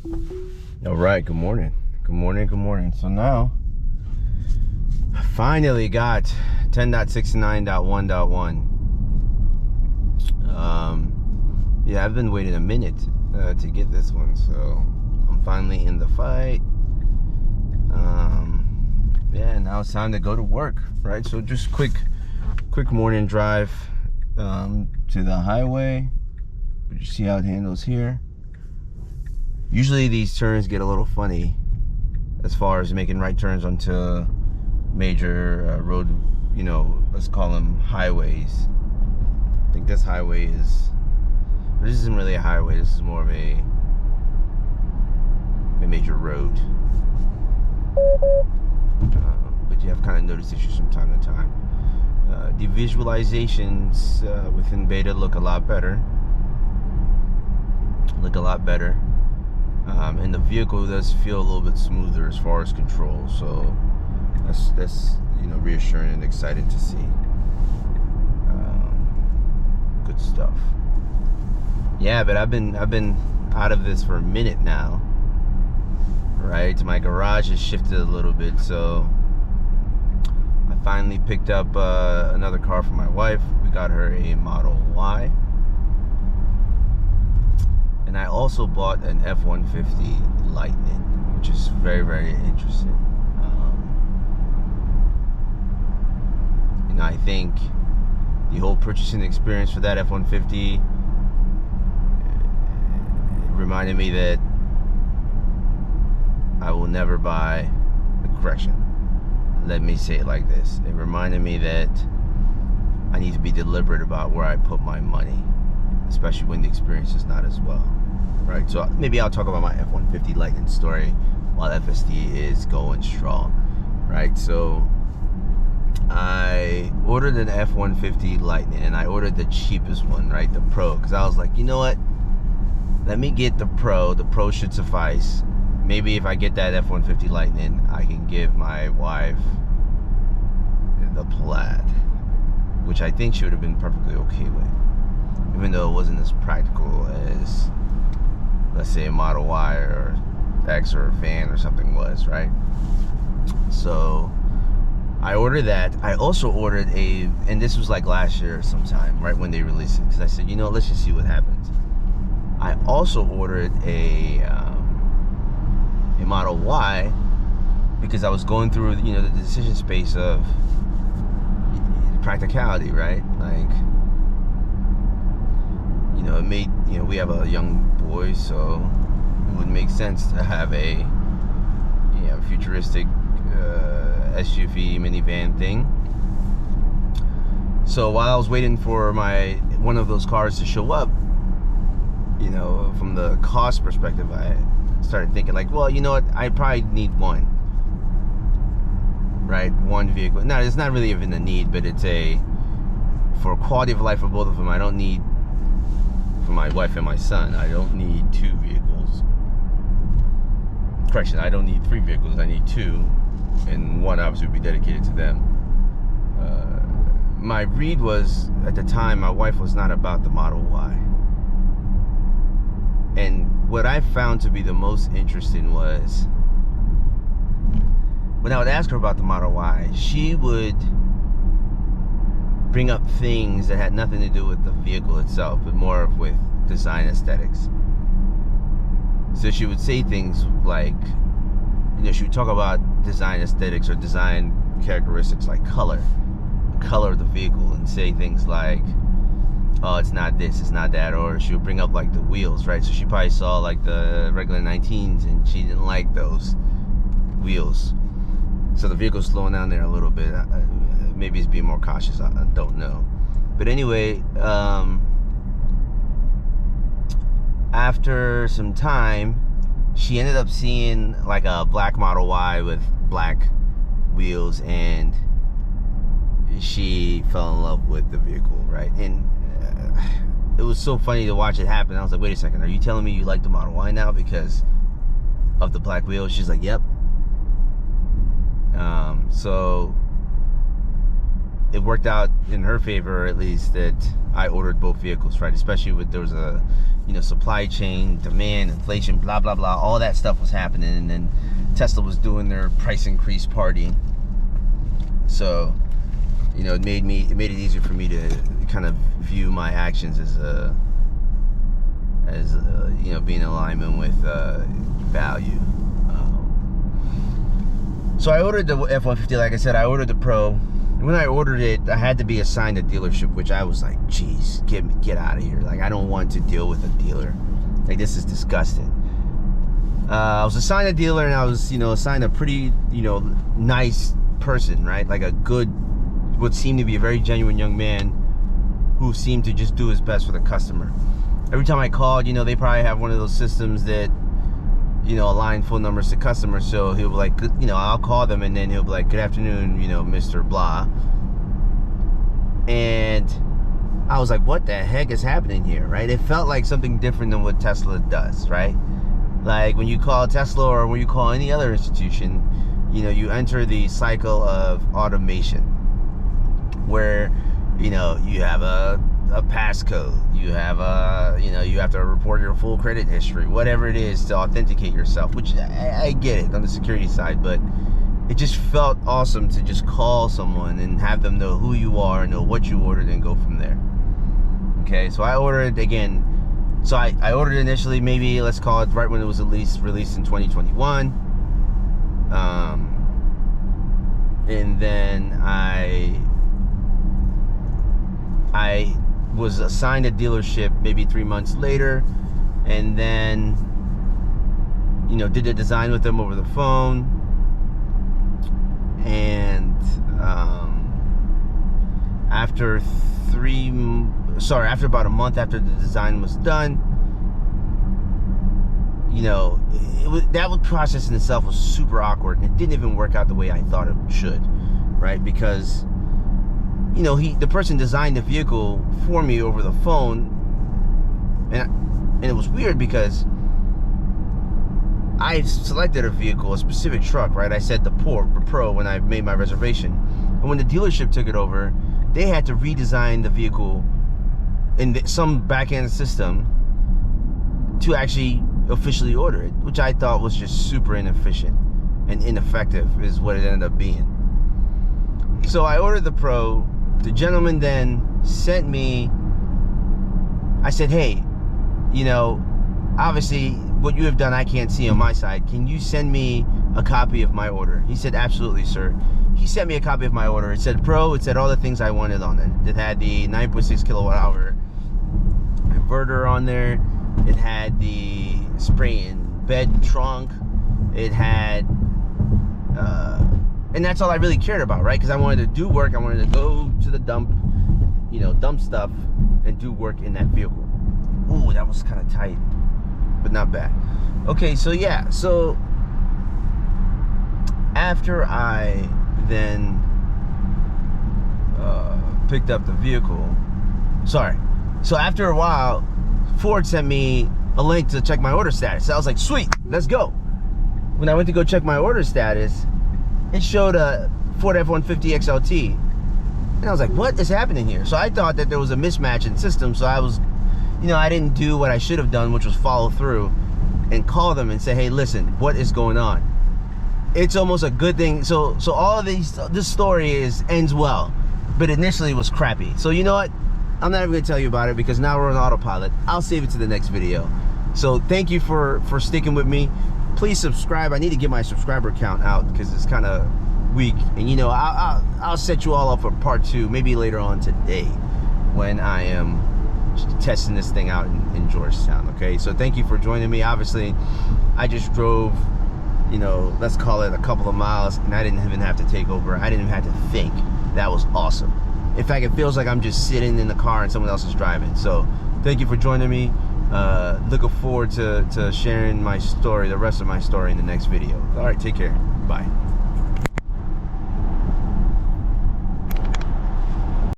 All right, good morning. Good morning, good morning. So now, I finally got 10.69.1.1. Yeah, I've been waiting a minute to get this one, so I'm finally in the fight. Yeah, now it's time to go to work, right? So just quick morning drive to the highway. You see how it handles here. Usually these turns get a little funny as far as making right turns onto major road, you know, let's call them highways. I think this highway is, this isn't really a highway, this is more of a major road. But you have kind of noticed issues from time to time. The visualizations within beta look a lot better. And the vehicle does feel a little bit smoother as far as control, so that's you know, reassuring and exciting to see. Good stuff. Yeah, but I've been out of this for a minute now, right? My garage has shifted a little bit, so I finally picked up another car for my wife. We got her a Model Y. And I also bought an F-150 Lightning, which is very, very interesting. You know, I think the whole purchasing experience for that F-150 reminded me that I will never buy a correction. Let me say it like this. It reminded me that I need to be deliberate about where I put my money, especially when the experience is not as well, right? So maybe I'll talk about my F-150 Lightning story while FSD is going strong, right? So I ordered an F-150 Lightning, and I ordered the cheapest one, right? The Pro, because I was like, you know what? Let me get the Pro. The Pro should suffice. Maybe if I get that F-150 Lightning, I can give my wife the Plaid, which I think she would have been perfectly okay with, even though it wasn't as practical as, let's say, a Model Y or X or a van or something was, right? So I ordered that. I also ordered and this was like last year sometime, right when they released it, because I said, you know, let's just see what happens. I also ordered a Model Y because I was going through, you know, the decision space of practicality, right? Like, you know, it made, you know, we have a young boy, so it would make sense to have a, you know, futuristic SUV minivan thing. So while I was waiting for one of those cars to show up, you know, from the cost perspective, I started thinking like, well, you know what, I probably need one, right? One vehicle. Now, it's not really even a need, but it's for quality of life for both of them. I don't need, for my wife and my son, I don't need two vehicles. Correction, I don't need three vehicles, I need two, and one obviously would be dedicated to them. My read was, at the time, my wife was not about the Model Y. And what I found to be the most interesting was, when I would ask her about the Model Y, she would bring up things that had nothing to do with the vehicle itself, but more with design aesthetics. So she would say things like, you know, she would talk about design aesthetics or design characteristics like color of the vehicle, and say things like, oh, it's not this, it's not that, or she would bring up like the wheels, right? So she probably saw like the regular 19s and she didn't like those wheels. So the vehicle's slowing down there a little bit. Maybe it's being more cautious, I don't know. But anyway, after some time, she ended up seeing like a black Model Y with black wheels, and she fell in love with the vehicle, right? And it was so funny to watch it happen. I was like, wait a second, are you telling me you like the Model Y now because of the black wheels? She's like, yep. So it worked out in her favor, at least, that I ordered both vehicles, right? Especially with, there was a, you know, supply chain, demand, inflation, blah, blah, blah. All that stuff was happening. And then Tesla was doing their price increase party. So, you know, it made it easier for me to kind of view my actions as you know, being in alignment with value. So I ordered the F-150. Like I said, I ordered the Pro. When I ordered it, I had to be assigned a dealership, which I was like, geez, get out of here. Like, I don't want to deal with a dealer. Like, this is disgusting. I was assigned a dealer, and I was, you know, assigned a pretty, you know, nice person, right? Like a good, what seemed to be a very genuine young man who seemed to just do his best for the customer. Every time I called, you know, they probably have one of those systems that, you know, align phone numbers to customers. So he'll be like, you know, I'll call them, and then he'll be like, good afternoon, you know, Mr. Blah. And I was like, what the heck is happening here, right? It felt like something different than what Tesla does, right? Like when you call Tesla or when you call any other institution, you know, you enter the cycle of automation where, you know, you have a passcode, you have you know, you have to report your full credit history, whatever it is to authenticate yourself, which I get it on the security side, but it just felt awesome to just call someone and have them know who you are, know what you ordered, and go from there. Okay, so I ordered again. So I ordered initially, maybe let's call it right when it was released in 2021. And then I was assigned a dealership maybe 3 months later, and then, you know, did a design with them over the phone. And after about a month after the design was done, you know, that process in itself was super awkward, and it didn't even work out the way I thought it should, right? Because, you know, the person designed the vehicle for me over the phone, and it was weird because I selected a vehicle, a specific truck, right? I said the Pro when I made my reservation, and when the dealership took it over, they had to redesign the vehicle in some back-end system to actually officially order it, which I thought was just super inefficient and ineffective, is what it ended up being. So I ordered the Pro. The gentleman then sent me, I said, hey, you know, obviously what you have done I can't see on my side. Can you send me a copy of my order? He said, absolutely, sir. He sent me a copy of my order. It said Pro. It said all the things I wanted on it. It had the 9.6 kilowatt hour inverter on there. It had the spray and bed trunk. It had and that's all I really cared about, right? Because I wanted to do work. I wanted to go to the dump, you know, dump stuff and do work in that vehicle. Ooh, that was kind of tight, but not bad. Okay, so yeah, so after I then picked up the vehicle, so after a while, Ford sent me a link to check my order status. So I was like, sweet, let's go. When I went to go check my order status, it showed a Ford F-150 XLT. And I was like, what is happening here? So I thought that there was a mismatch in system. So I was, you know, I didn't do what I should have done, which was follow through and call them and say, hey, listen, what is going on? It's almost a good thing. So all of this story ends well, but initially it was crappy. So you know what? I'm not even gonna tell you about it because now we're on autopilot. I'll save it to the next video. So thank you for sticking with me. Please subscribe. I need to get my subscriber count out because it's kind of weak. And you know, I'll set you all up for part 2, maybe later on today when I am testing this thing out in Georgetown. Okay, so thank you for joining me. Obviously, I just drove, you know, let's call it a couple of miles, and I didn't even have to take over. I didn't even have to think. That was awesome. In fact, it feels like I'm just sitting in the car and someone else is driving. So thank you for joining me. Looking forward to sharing my story, the rest of my story, in the next video. All right, take care. Bye.